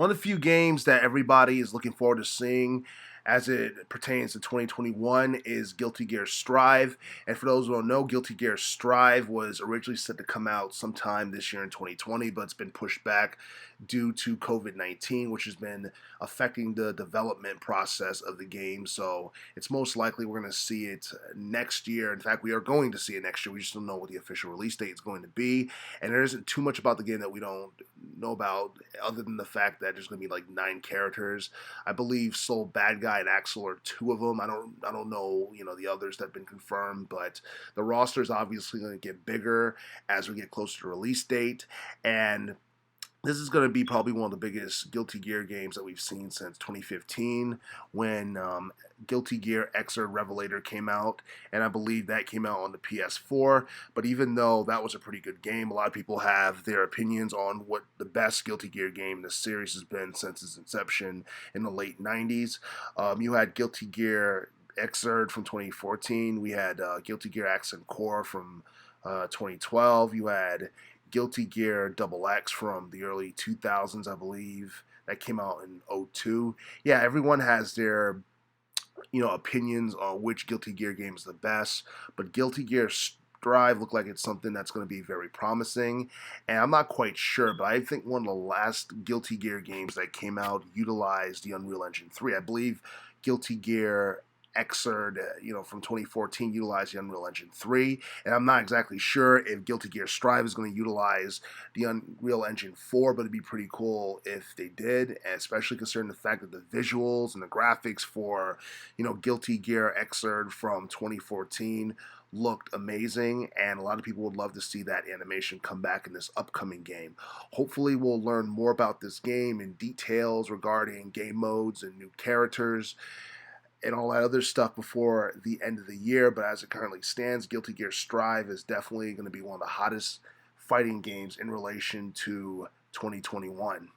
One of the few games that everybody is looking forward to seeing as it pertains to 2021 is Guilty Gear Strive. And for those who don't know, Guilty Gear Strive was originally set to come out sometime this year in 2020, but it's been pushed back due to COVID-19, which has been affecting the development process of the game. So it's most likely we're going to see it next year. In fact, we are going to see it next year. We just don't know what the official release date is going to be. And there isn't too much about the game that we don't know about other than the fact that there's going to be like 9 characters. I believe Soul Bad Guy and Axel are two of them. I don't know, the others that have been confirmed, but the roster is obviously going to get bigger as we get closer to release date. And this is going to be probably one of the biggest Guilty Gear games that we've seen since 2015 when Guilty Gear Xrd Revelator came out, and I believe that came out on the PS4. But even though that was a pretty good game, a lot of people have their opinions on what the best Guilty Gear game in the series has been since its inception in the late 90s. You had Guilty Gear Xrd from 2014. We had Guilty Gear Accent Core from 2012. You had Guilty Gear Double X from the early 2000s, I believe. That came out in '02. Yeah, everyone has their opinions on which Guilty Gear game is the best, but Guilty Gear Strive look like it's something that's going to be very promising, and I'm not quite sure, but I think one of the last Guilty Gear games that came out utilized the Unreal Engine 3. I believe Guilty Gear Xrd, from 2014 utilized the Unreal Engine 3, and I'm not exactly sure if Guilty Gear Strive is going to utilize the Unreal Engine 4, but it'd be pretty cool if they did, and especially considering the fact that the visuals and the graphics for, Guilty Gear Xrd from 2014 looked amazing, and a lot of people would love to see that animation come back in this upcoming game. Hopefully we'll learn more about this game and details regarding game modes and new characters and all that other stuff before the end of the year. But as it currently stands, Guilty Gear Strive is definitely going to be one of the hottest fighting games in relation to 2021.